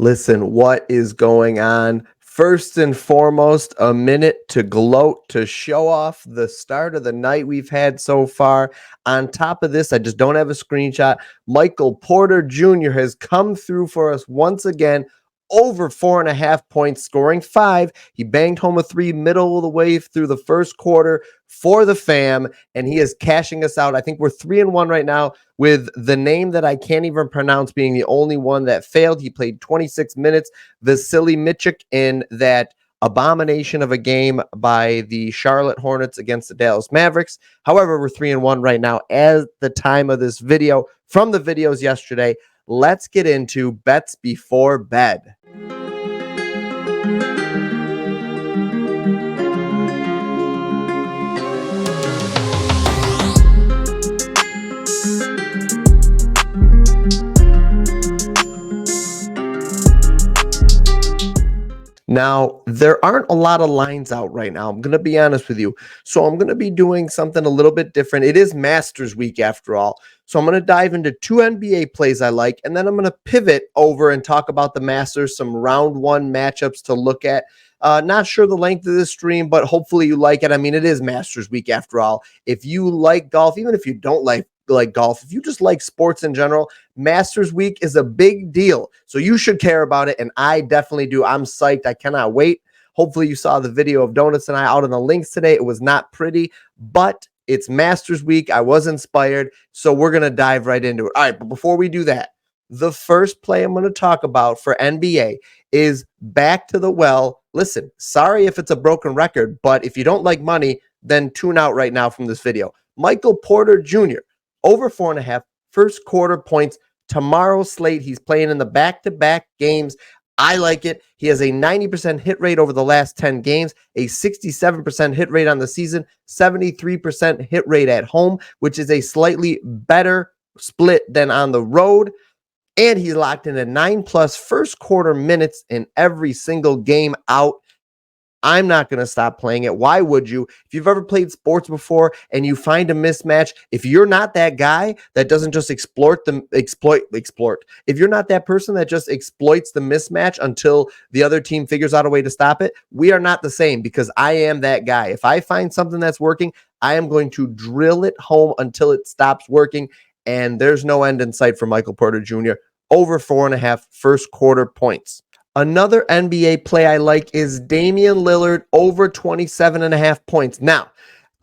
Listen, what is going on? First and foremost, a minute to gloat, to show off the start of the night we've had so far. On top of this, I just don't have a screenshot. Michael Porter Jr. has come through for us once again, over 4.5 points, scoring 5. He banged home a 3 middle of the way through the first quarter for the fam, and he is cashing us out. I think we're 3-1 right now, with the name that I can't even pronounce being the only one that failed. He played 26 minutes. Vasily Mitchik in that abomination of a game by the Charlotte Hornets against the Dallas Mavericks. However, we're 3-1 right now at the time of this video. From the videos yesterday, let's get into bets before bed. Now, there aren't a lot of lines out right now. I'm going to be honest with you. So I'm going to be doing something a little bit different. It is Masters week after all. So I'm going to dive into 2 NBA plays I like, and then I'm going to pivot over and talk about the Masters, some round one matchups to look at. Not sure the length of this stream, but hopefully you like it. I mean, it is Masters week after all. If you like golf, even if you don't like golf, if you just like sports in general, Masters week is a big deal. So you should care about it, and I definitely do. I'm psyched. I cannot wait. Hopefully you saw the video of Donuts and I out in the links today. It was not pretty, but it's Masters week. I was inspired, so we're going to dive right into it. All right, but before we do that, the first play I'm going to talk about for NBA is back to the well. Listen, sorry if it's a broken record, but if you don't like money, then tune out right now from this video. Michael Porter Jr., over 4.5 first quarter points. Tomorrow's slate, he's playing in the back-to-back games. I like it. He has a 90% hit rate over the last 10 games, a 67% hit rate on the season, 73% hit rate at home, which is a slightly better split than on the road. And he's locked in at 9+ first quarter minutes in every single game out. I'm not going to stop playing it. Why would you? If you've ever played sports before and you find a mismatch, if you're not that guy that doesn't just exploit. If you're not that person that just exploits the mismatch until the other team figures out a way to stop it, we are not the same, because I am that guy. If I find something that's working, I am going to drill it home until it stops working. And there's no end in sight for Michael Porter Jr. Over 4.5 first quarter points. Another NBA play I like is Damian Lillard over 27.5 points. Now,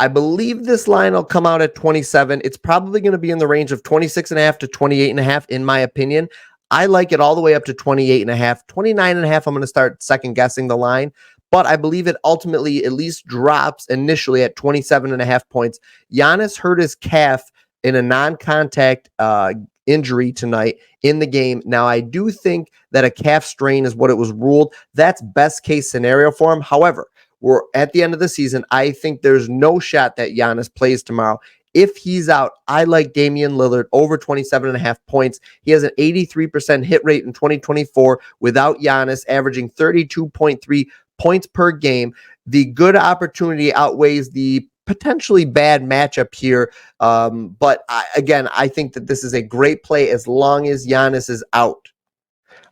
I believe this line will come out at 27. It's probably going to be in the range of 26.5 to 28.5, in my opinion. I like it all the way up to 28.5. 29.5, I'm going to start second guessing the line, but I believe it ultimately at least drops initially at 27.5 points. Giannis hurt his calf in a non-contact injury tonight in the game. Now, I do think that a calf strain is what it was ruled. That's best case scenario for him. However, we're at the end of the season. I think there's no shot that Giannis plays tomorrow. If he's out, I like Damian Lillard over 27.5 points. He has an 83% hit rate in 2024 without Giannis, averaging 32.3 points per game. The good opportunity outweighs the potentially bad matchup here. But I think that this is a great play as long as Giannis is out.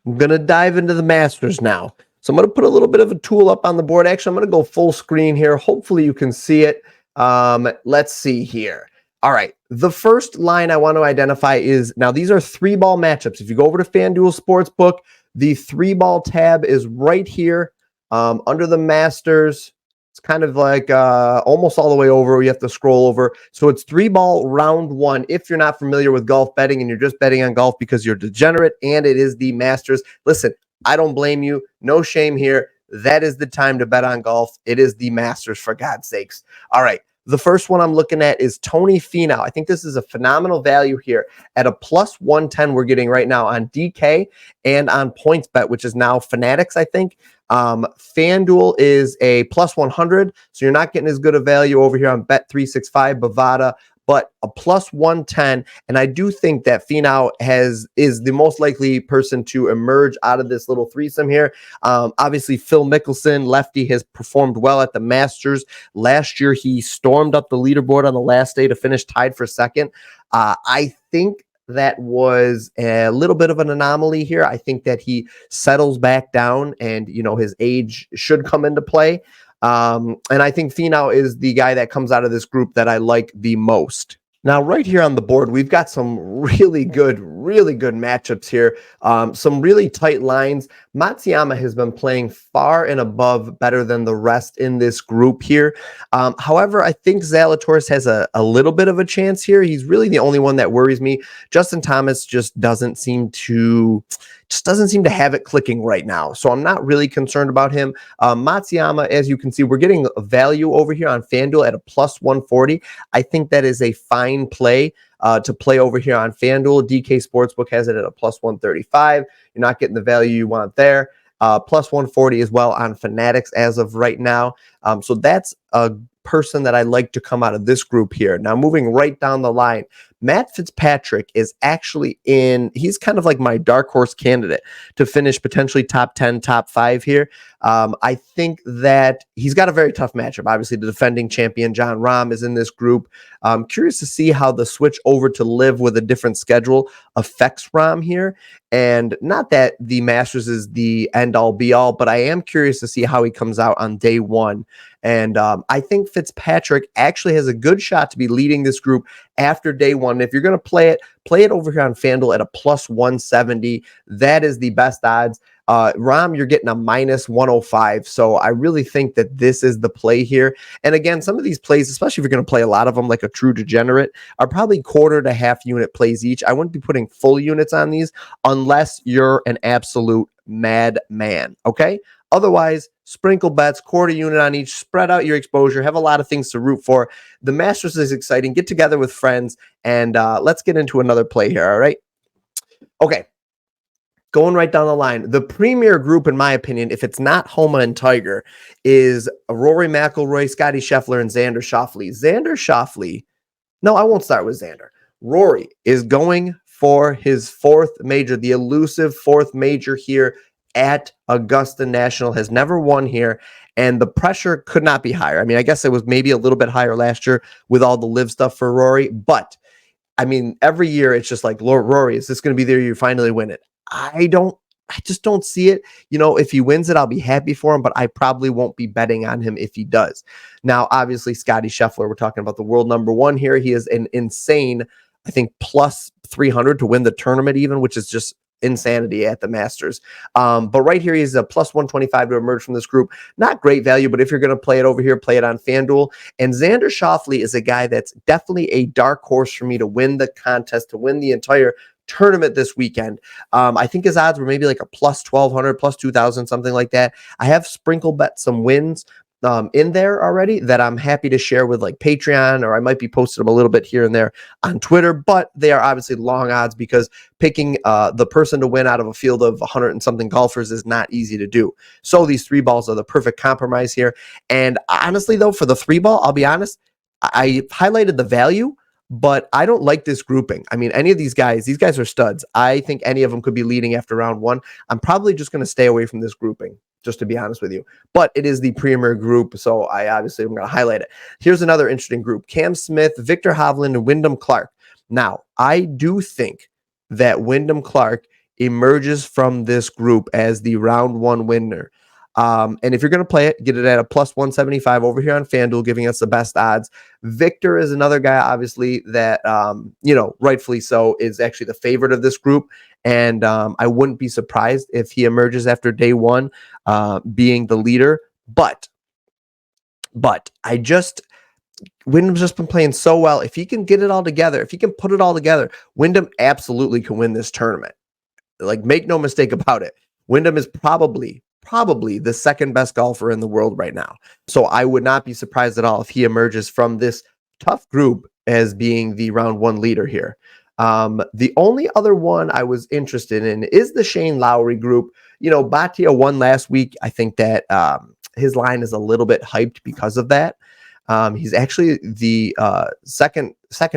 I'm going to dive into the Masters now. So I'm going to put a little bit of a tool up on the board. Actually, I'm going to go full screen here. Hopefully you can see it. Let's see here. All right. The first line I want to identify is, now these are 3-ball matchups. If you go over to FanDuel Sportsbook, the 3-ball tab is right here under the Masters. It's kind of like almost all the way over. You have to scroll over. So it's 3-ball round one. If you're not familiar with golf betting and you're just betting on golf because you're degenerate and it is the Masters, listen, I don't blame you. No shame here. That is the time to bet on golf. It is the Masters, for God's sakes. All right. The first one I'm looking at is Tony Finau. I think this is a phenomenal value here at a plus 110 we're getting right now on DK and on PointsBet, which is now Fanatics, I think. FanDuel is a plus 100, so you're not getting as good a value over here on Bet365, Bovada, but a plus 110. And I do think that Finau is the most likely person to emerge out of this little threesome here. Obviously, Phil Mickelson, lefty, has performed well at the Masters. Last year, he stormed up the leaderboard on the last day to finish tied for second. I think that was a little bit of an anomaly here. I think that he settles back down and, his age should come into play. And I think Finau is the guy that comes out of this group that I like the most. Now, right here on the board, we've got some really good matchups here. Some really tight lines. Matsuyama has been playing far and above better than the rest in this group here. However, I think Zalatoris has a little bit of a chance here. He's really the only one that worries me. Justin Thomas just doesn't seem to have it clicking right now. So I'm not really concerned about him. Matsuyama, as you can see, we're getting a value over here on FanDuel at a plus 140. I think that is a fine play to play over here on FanDuel. DK Sportsbook has it at a plus 135. You're not getting the value you want there. Plus 140 as well on Fanatics as of right now. So that's a person that I like to come out of this group here. Now, moving right down the line, Matt Fitzpatrick is actually he's kind of like my dark horse candidate to finish potentially top 10, top 5 here. I think that he's got a very tough matchup. Obviously, the defending champion John Rahm is in this group. I'm curious to see how the switch over to live with a different schedule affects Rahm here. And not that the Masters is the end-all be-all, but I am curious to see how he comes out on day one. And I think Fitzpatrick actually has a good shot to be leading this group after day one. If you're going to play it over here on FanDuel at a plus 170. That is the best odds. Rahm, you're getting a minus 105. So I really think that this is the play here. And again, some of these plays, especially if you're going to play a lot of them like a true degenerate, are probably quarter to half unit plays each. I wouldn't be putting full units on these unless you're an absolute madman. Okay. Otherwise, sprinkle bets, quarter unit on each, spread out your exposure, have a lot of things to root for. The Masters is exciting. Get together with friends, and let's get into another play here, all right? Okay, going right down the line. The premier group, in my opinion, if it's not Homa and Tiger, is Rory McIlroy, Scottie Scheffler, and Xander Schauffele. No, I won't start with Xander. Rory is going for his fourth major, the elusive fourth major here at Augusta National, has never won here, and the pressure could not be higher. I mean, I guess it was maybe a little bit higher last year with all the live stuff for Rory, but I mean, every year it's just like, Rory, is this going to be the year you finally win it? I just don't see it. If he wins it, I'll be happy for him, but I probably won't be betting on him if he does. Now, obviously, Scottie Scheffler, we're talking about the world number one here. He is an insane, I think, plus 300 to win the tournament even, which is just insanity at the Masters. But right here, he's a plus 125 to emerge from this group. Not great value, but if you're going to play it over here, play it on FanDuel. And Xander Schauffele is a guy that's definitely a dark horse for me to win the contest, to win the entire tournament this weekend. I think his odds were maybe like a plus 1,200, plus 2,000, something like that. I have sprinkle bet some wins in there already that I'm happy to share with like Patreon, or I might be posting them a little bit here and there on Twitter, but they are obviously long odds because picking the person to win out of a field of 100 and something golfers is not easy to do. So these three balls are the perfect compromise here. And honestly though, for the three ball, I'll be honest, I highlighted the value, but I don't like this grouping. I mean, any of these guys are studs. I think any of them could be leading after round one. I'm probably just going to stay away from this grouping, just to be honest with you. But it is the premier group, so I obviously am going to highlight it. Here's another interesting group. Cam Smith, Victor Hovland, and Wyndham Clark. Now, I do think that Wyndham Clark emerges from this group as the round one winner. And if you're going to play it, get it at a plus 175 over here on FanDuel, giving us the best odds. Victor is another guy, obviously, that, rightfully so, is actually the favorite of this group. And I wouldn't be surprised if he emerges after day one being the leader. But Wyndham's just been playing so well. If he can get it all together, if he can put it all together, Wyndham absolutely can win this tournament. Like, make no mistake about it. Wyndham is probably the second best golfer in the world right now. So I would not be surprised at all if he emerges from this tough group as being the round one leader here. The only other one I was interested in is the Shane Lowry group. Bhatia won last week. I think that his line is a little bit hyped because of that. He's actually the second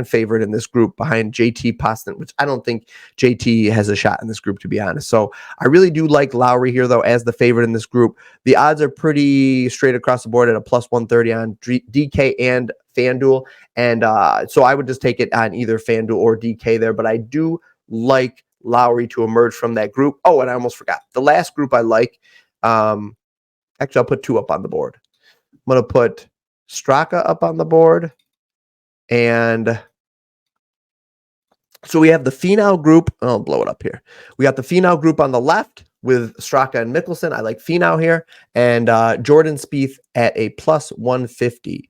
favorite in this group behind JT Poston, which I don't think JT has a shot in this group, to be honest. So I really do like Lowry here, though, as the favorite in this group. The odds are pretty straight across the board at a plus 130 on DK and FanDuel. And so I would just take it on either FanDuel or DK there. But I do like Lowry to emerge from that group. Oh, and I almost forgot. The last group I like, actually, I'll put two up on the board. I'm going to put Straka up on the board. And so we have the Finau group. I'll blow it up here. We got the Finau group on the left with Straka and Mickelson. I like Finau here. And Jordan Spieth at a plus 150.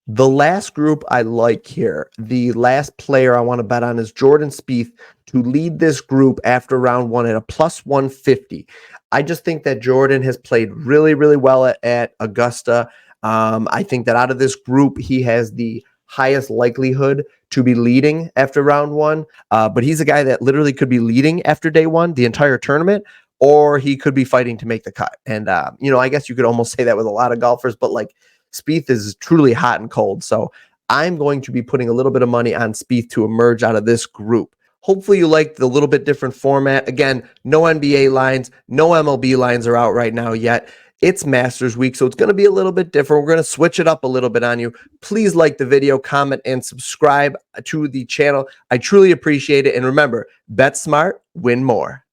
The last group I like here, the last player I want to bet on is Jordan Spieth to lead this group after round one at a plus 150. I just think that Jordan has played really, really well at Augusta. I think that out of this group, he has the highest likelihood to be leading after round one. But he's a guy that literally could be leading after day one, the entire tournament, or he could be fighting to make the cut. And, I guess you could almost say that with a lot of golfers, but like, Spieth is truly hot and cold. So I'm going to be putting a little bit of money on Spieth to emerge out of this group. Hopefully you like the little bit different format. Again, no NBA lines, no MLB lines are out right now yet. It's Masters week, so it's going to be a little bit different. We're going to switch it up a little bit on you. Please like the video, comment, and subscribe to the channel. I truly appreciate it. And remember, bet smart, win more.